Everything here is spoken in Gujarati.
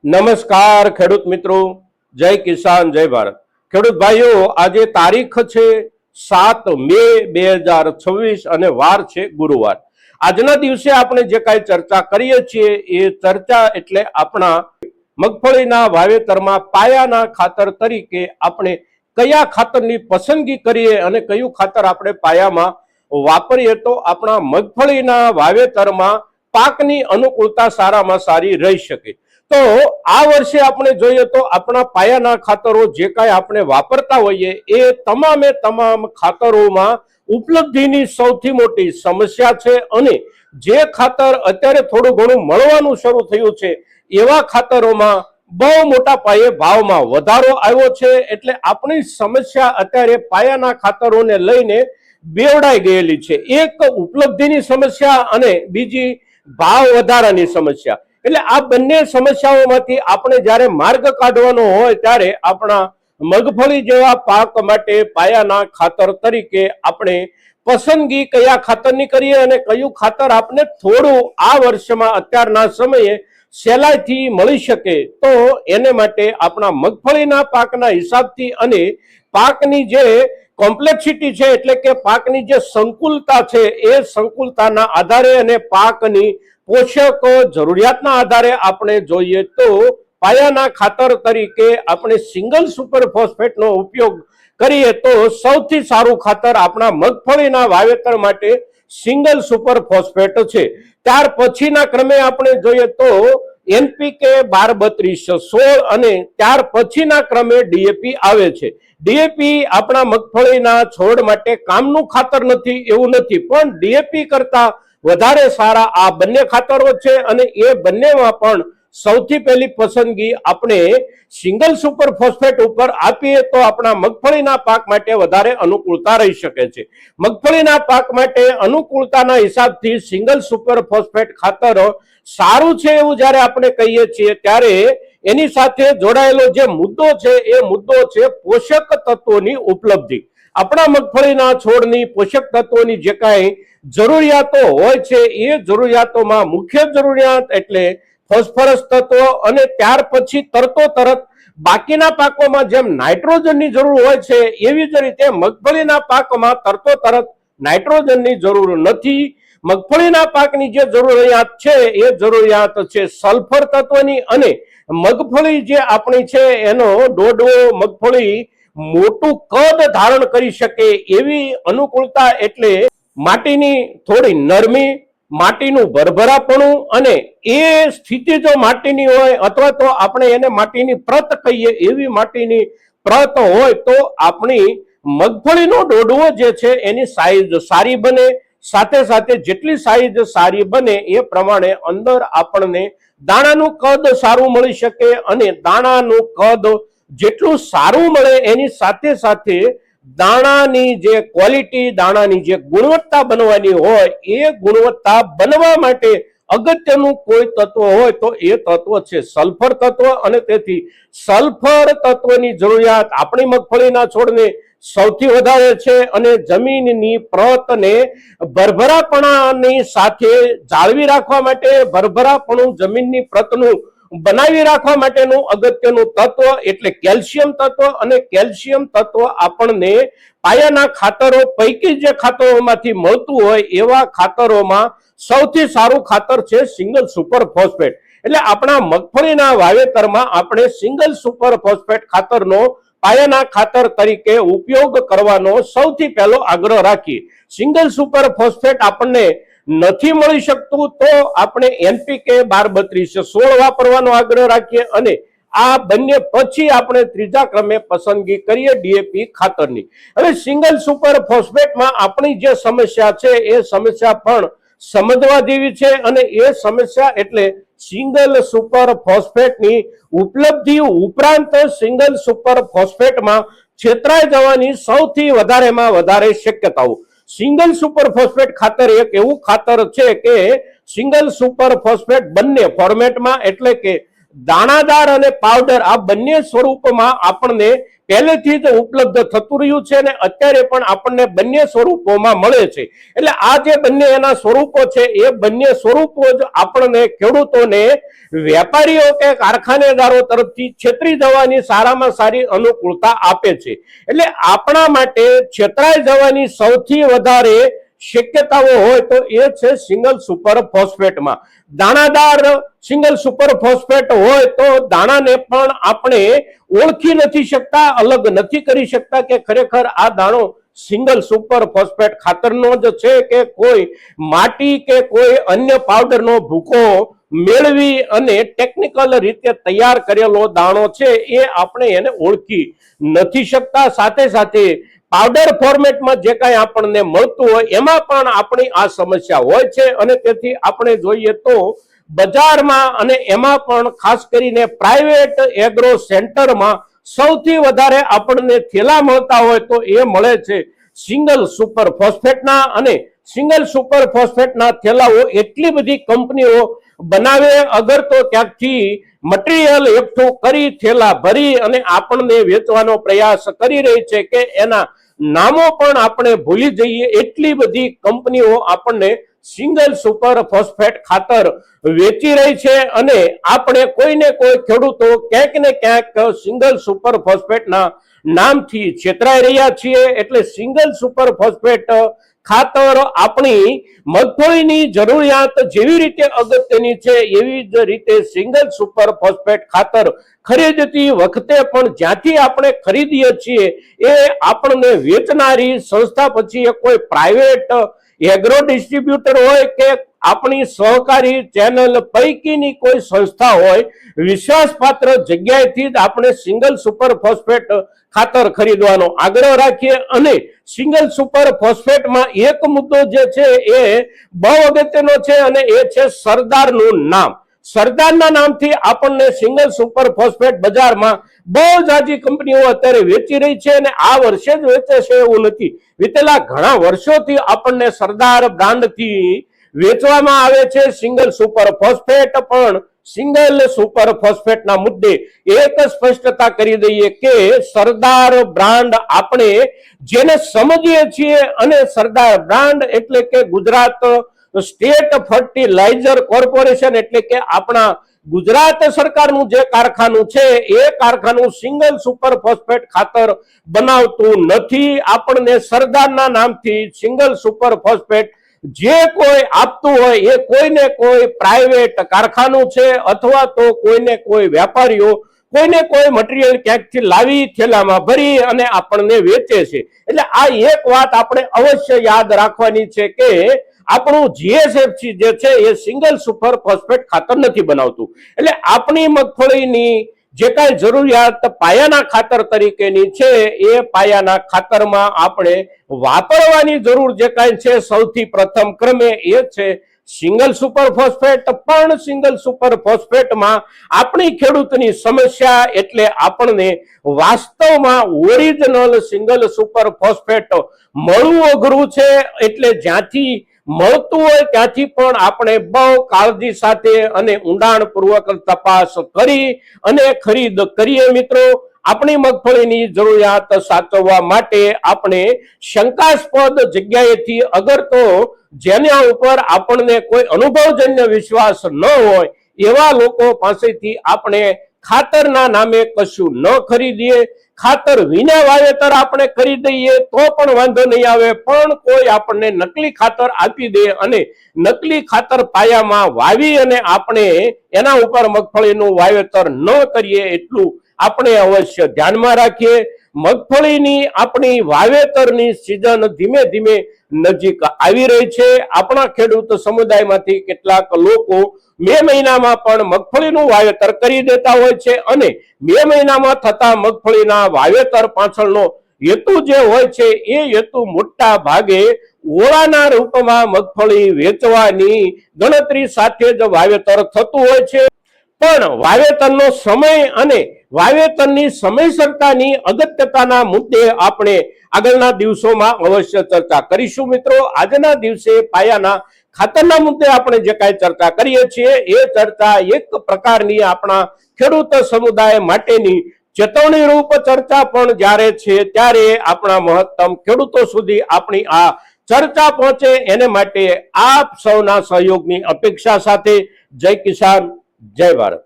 નમસ્કાર ખેડૂત મિત્રો, જય કિસાન જય ભારત। ખેડૂત ભાઈઓ, આજે તારીખ છે 7 મે 2026 અને વાર છે ગુરુવાર। આજના દિવસે આપણે જે કાંઈ ચર્ચા કરીએ છીએ એ ચર્ચા એટલે આપણા મગફળીના વાવેતરમાં પાયાના ખાતર તરીકે આપણે કયા ખાતરની પસંદગી કરીએ અને કયું ખાતર આપણે પાયામાં વાપરીએ તો આપણા મગફળીના વાવેતરમાં પાકની અનુકૂળતા સારામાં સારી રહી શકે। તો આ વર્ષે આપણે જોઈએ તો આપણા પાયાના ખાતરો જે કાંઈ આપણે વાપરતા હોઈએ એ તમામે તમામ ખાતરોમાં ઉપલબ્ધિની સૌથી મોટી સમસ્યા છે અને જે ખાતર અત્યારે થોડું ઘણું મળવાનું શરૂ થયું છે એવા ખાતરોમાં બહુ મોટા પાયે ભાવમાં વધારો આવ્યો છે। એટલે આપણી સમસ્યા અત્યારે પાયાના ખાતરોને લઈને બેવડાઈ ગયેલી છે। એક ઉપલબ્ધિની સમસ્યા અને બીજી ભાવ વધારાની સમસ્યા। એટલે આ બંને સમસ્યાઓમાંથી આપણે જ્યારે માર્ગ કાઢવાનો હોય ત્યારે આપણા મગફળી જેવા પાક માટે પાયાના ખાતર તરીકે આપણે પસંદગી કયા ખાતરની કરીએ અને કયું ખાતર આપણે થોડું આ વર્ષમાં અત્યારના સમયે સહેલાઈથી મળી શકે તો એને માટે આપણા મગફળીના પાકના હિસાબથી અને પાકની જે કોમ્પ્લેક્સિટી છે એટલે કે પાકની જે સંકુલતા છે એ સંકુલતાના આધારે અને પાકની પોષક જરૂરિયાતના આધારે આપણે જોઈએ તો પાયાના ખાતર તરીકે આપણે સિંગલ સુપર ફોસ્ફેટનો ઉપયોગ કરીએ તો સૌથી સારું ખાતર આપણા મગફળીના વાવેતર માટે સિંગલ સુપર ફોસ્ફેટ છે। ત્યાર પછીના ક્રમે આપણે જોઈએ તો એનપીકે 12-32-16 અને ત્યાર પછીના ક્રમે ડીએપી આવે છે। ડીએપી આપણા મગફળીના છોડ માટે કામનું ખાતર નથી એવું નથી, પણ ડીએપી કરતા વધારે સારા આ બંને ખાતરો છે અને એ બંનેમાં પણ સૌથી પહેલી પસંદગી આપણે સિંગલ સુપર ફોસ્ફેટ ઉપર આપીએ તો આપણા મગફળીના પાક માટે વધારે અનુકૂળતા રહી શકે છે। મગફળીના પાક માટે અનુકૂળતાના હિસાબથી સિંગલ સુપર ફોસ્ફેટ ખાતર સારું છે એવું જ્યારે આપણે કહીએ છીએ ત્યારે એની સાથે જોડાયેલો જે મુદ્દો છે એ મુદ્દો છે પોષક તત્વોની ઉપલબ્ધિ। આપણા મગફળીના છોડની પોષક તત્વોની જે કાંઈ જરૂરિયાતો હોય છે એ જરૂરિયાતોમાં મુખ્ય જરૂરિયાત એટલે ફોસ્ફરસ તત્વ અને ત્યાર પછી તરત બાકીના પાકોમાં જેમ નાઇટ્રોજનની જરૂર હોય છે એવી જ રીતે મગફળીના પાકમાં તરત નાઇટ્રોજનની જરૂર નથી। મગફળીના પાકની જે જરૂરિયાત છે એ જરૂરિયાત છે સલ્ફર તત્વની અને મગફળી જે આપણી છે એનો ડોડવો મગફળી મોટું કદ ધારણ કરી શકે એવી અનુકૂળતા એટલે માટીની થોડી નરમી, માટીનું ભરભરાપણું અને એ સ્થિતિ જો માટીની હોય અથવા તો આપણે એને માટીની પ્રત કહીએ એવી માટીની પ્રત હોય તો આપણી મગફળીનો ડોડવો જે છે એની સાઈઝ સારી બને। સાથે સાથે જેટલી સાઈઝ સારી બને એ પ્રમાણે અંદર આપણને દાણાનું કદ સારું મળી શકે અને દાણાનું કદ જેટલું સારું મળે એની સાથે સાથે દાણાની જે ક્વોલિટી, દાણાની જે ગુણવત્તા બનવાની હોય એ ગુણવત્તા બનવા માટે અગત્યનું કોઈ તત્વ હોય તો એ તત્વ છે સલ્ફર તત્વ અને તેથી સલ્ફર તત્વની જરૂરિયાત આપણી મગફળીના છોડને સૌથી વધારે છે અને જમીનની પ્રતને ભરભરાપણાની સાથે જાળવી રાખવા માટે ભરભરાપણું જમીનની પ્રતનું બનાવી રાખવા માટેનું અગત્યનું તત્વ એટલે કેલ્શિયમ તત્વ અને કેલ્શિયમ તત્વ આપણને પાયાના ખાતરો પૈકી જે ખાતરોમાંથી મળતું હોય એવા ખાતરોમાં સૌથી સારું ખાતર છે સિંગલ સુપર ફોસ્ફેટ। એટલે આપણા મગફળીના વાવેતરમાં આપણે સિંગલ સુપર ફોસ્ફેટ ખાતરનો પાયાના ખાતર તરીકે ઉપયોગ કરવાનો સૌથી પહેલો આગ્રહ રાખીએ। સિંગલ સુપર ફોસ્ફેટ આપણને નથી મળી શકતું તો આપણે એનપીકે 12-32-16 વાપરવાનો આગ્રહ રાખીએ અને આ બંને પછી આપણે ત્રીજા ક્રમે પસંદગી કરીએ ડીએપી ખાતરની। હવે સિંગલ સુપર ફોસ્ફેટમાં આપણી જે સમસ્યા છે એ સમસ્યા પણ સમજવા જેવી છે અને એ સમસ્યા એટલે સિંગલ સુપર ફોસ્ફેટની ઉપલબ્ધિ ઉપરાંત સિંગલ સુપર ફોસ્ફેટમાં છેતરાઈ જવાની સૌથી વધારેમાં વધારે શક્યતાઓ। સિંગલ સુપર ફોસ્ફેટ ખાતર એક એવું ખાતર છે કે સિંગલ સુપર ફોસ્ફેટ બંને ફોર્મેટમાં એટલે કે દાણાદાર અને પાવડર આ બંને સ્વરૂપમાં આપણને પહેલેથી જ ઉપલબ્ધ થતું રહ્યું છે અને અત્યારે પણ આપણને બંને સ્વરૂપોમાં મળે છે. એટલે આ જે બંને એના સ્વરૂપો છે એ બંને સ્વરૂપો જ આપણને ખેડૂતોને વેપારીઓ કે કારખાનેદારો તરફથી છેતરી જવાની સારામાં સારી અનુકૂળતા આપે છે. એટલે આપણા માટે છેતરાઈ જવાની સૌથી વધારે શક્યતાઓ હોય તો એ છે સિંગલ સુપર ફોસ્ફેટમાં. દાણાદાર સિંગલ સુપર ફોસ્ફેટ હોય તો દાણાને પણ આપણે ઓળખી નથી શકતા, અલગ નથી કરી શકતા કે ખરેખર આ દાણો સિંગલ સુપર ફોસ્ફેટ ખાતરનો જ છે કે કોઈ માટી કે કોઈ અન્ય પાવડરનો ભૂકો મેળવી અને ટેકનિકલ રીતે તૈયાર કરેલો દાણો છે એ આપણે એને ઓળખી નથી શકતા. સાથે સાથે પાવડર ફોર્મેટમાં જે કાંઈ આપણને મળતું હોય એમાં પણ આપણી આ સમસ્યા હોય છે અને તેથી આપણે જોઈએ તો બજારમાં અને એમાં પણ ખાસ કરીને પ્રાઇવેટ એગ્રો સેન્ટરમાં સૌથી વધારે આપણને થેલા મળતા હોય તો એ મળે છે સિંગલ સુપર ફોસ્ફેટના. અને સિંગલ સુપર ફોસ્ફેટના થેલાઓ એટલી બધી કંપનીઓ બનાવે અગર તો ક્યાંકથી મટીરિયલ એકઠું કરી થેલા ભરી અને આપણને વેચવાનો પ્રયાસ કરી રહી છે કે એના નામો પણ આપણે ભૂલી જઈએ એટલી બધી કંપનીઓ આપણને સિંગલ સુપર ફોસ્ફેટ ખાતર વેચી રહી છે. અને આપણે કોઈને કોઈ ખેડૂતો ક્યાંક ને ક્યાંક સિંગલ સુપર ફોસ્ફેટના નામથી છેતરાઈ રહ્યા છીએ. એટલે સિંગલ સુપર ફોસ્ફેટ ખાતર આપણી મગફળીની જરૂરિયાત જેવી રીતે અગત્યની છે એવી જ રીતે સિંગલ સુપર ફોસ્ફેટ ખાતર ખરીદતી વખતે પણ જ્યાંથી આપણે ખરીદીએ છીએ એ આપણને વેચનારી સંસ્થા, પછી એ કોઈ પ્રાઇવેટ એગ્રો ડિસ્ટ્રીબ્યુટર હોય કે આપણી સહકારી ચેનલ પૈકીની કોઈ સંસ્થા હોય, વિશ્વાસપાત્ર જગ્યાએથી જ આપણે સિંગલ સુપર ફોસ્ફેટ ખાતર ખરીદવાનો આગ્રહ રાખીએ. અને સિંગલ સુપર ફોસ્ફેટમાં એક મુદ્દો જે છે એ બહુ અગત્યનો છે અને એ છે સરદારનું નામ. સરદારના નામથી આપણને સિંગલ સુપર ફોસ્ફેટ બજારમાં બહુ જાજી કંપનીઓ અત્યારે વેચી રહી છે અને આ વર્ષે જ વેચે છે એવું નથી. વિતેલા ઘણા વર્ષોથી આપણને સરદાર બ્રાન્ડથી વેચવામાં આવે છે સિંગલ સુપર ફોસ્ફેટ. પણ સિંગલ સુપર ફોસ્ફેટના મુદ્દે એક સ્પષ્ટતા કરી દઈએ કે સરદાર બ્રાન્ડ આપણે જેને સમજીએ છીએ, અને સરદાર બ્રાન્ડ એટલે કે ગુજરાત સ્ટેટ ફર્ટિલાઇઝર કોર્પોરેશન એટલે કે આપણા ગુજરાત સરકારનું જે કારખાનું છે એ કારખાનું સિંગલ સુપર ફોસ્ફેટ ખાતર બનાવતું નથી. આપણને સરદારના નામથી સિંગલ સુપર ફોસ્ફેટ જે કોઈ આપતું હોય એ કોઈને કોઈ પ્રાઇવેટ કારખાનું છે અથવા તો કોઈને કોઈ વેપારીઓ કોઈને કોઈ મટીરિયલ ક્યાંકથી લાવી થેલામાં ભરી અને આપણને વેચે છે. એટલે આ એક વાત આપણે અવશ્ય યાદ રાખવાની છે કે આપણું જીએસએફસી જે છે એ સિંગલ સુપર ફોસ્ફેટ ખાતર નથી બનાવતું. એટલે આપણી મગફળીની જે કાંઈ જરૂરિયાત પાયાના ખાતર તરીકેની છે એ પાયાના ખાતરમાં આપણે વાપરવાની જરૂર જે કાંઈ છે સૌથી પ્રથમ ક્રમે એ છે સિંગલ સુપર ફોસ્ફેટ. પણ સિંગલ સુપર ફોસ્ફેટમાં આપણી ખેડૂતની સમસ્યા એટલે આપણને વાસ્તવમાં ઓરિજિનલ સિંગલ સુપર ફોસ્ફેટ મળવું અઘરું છે. એટલે જ્યાંથી મળતું હોય ત્યાંથી પણ આપણે બહુ કાળજી સાથે અને ઊંડાણપૂર્વક તપાસ કરી અને ખરીદ કરીએ. મિત્રો, આપણી મગફળીની જરૂરિયાત સાચવવા માટે આપણે શંકાસ્પદ જગ્યાએથી અગર તો જેના ઉપર આપણને કોઈ અનુભવજન્ય વિશ્વાસ ન હોય એવા લોકો પાસેથી આપણે ખાતરના નામે કશું ન ખરીદીએ. ખાતર વિના વાવેતર આપણે કરી દઈએ તો પણ વાંધો નહીં આવે, પણ કોઈ આપણને નકલી ખાતર આપી દે અને નકલી ખાતર પાયામાં વાવી અને આપણે એના ઉપર મગફળીનું વાવેતર ન કરીએ એટલું આપણે અવશ્ય ધ્યાનમાં રાખીએ. મગફળીની આપણી વાવેતરની સિઝન ધીમે ધીમે નજીક આવી રહી છે. આપણા ખેડૂત સમુદાયમાંથી કેટલાક લોકો મે મહિનામાં પણ મગફળીનું વાવેતર કરી દેતા હોય છે અને મે મહિનામાં થતા મગફળીના વાવેતર પાછળનો હેતુ જે હોય છે એ હેતુ મોટા ભાગે ઓળાના રૂપમાં મગફળી વેચવાની ગણતરી સાથે જ વાવેતર થતું હોય છે. પણ વાવેતરનો સમય અને વાવેતરની સમયસરતાની અગત્યતાના મુદ્દે આપણે આગળના દિવસોમાં અવશ્ય ચર્ચા કરીશું. મિત્રો, આજના દિવસે પાયાના ખાતરના મુદ્દે આપણે જે કાંઈ ચર્ચા કરીએ છીએ એ ચર્ચા એક પ્રકારની આપણા ખેડૂત સમુદાય માટેની ચેતવણી રૂપ ચર્ચા પણ જ્યારે છે ત્યારે આપણા મહત્તમ ખેડૂતો સુધી આપણી આ ચર્ચા પહોંચે એને માટે આપ સૌના સહયોગની અપેક્ષા સાથે જય કિસાન જય ભારત.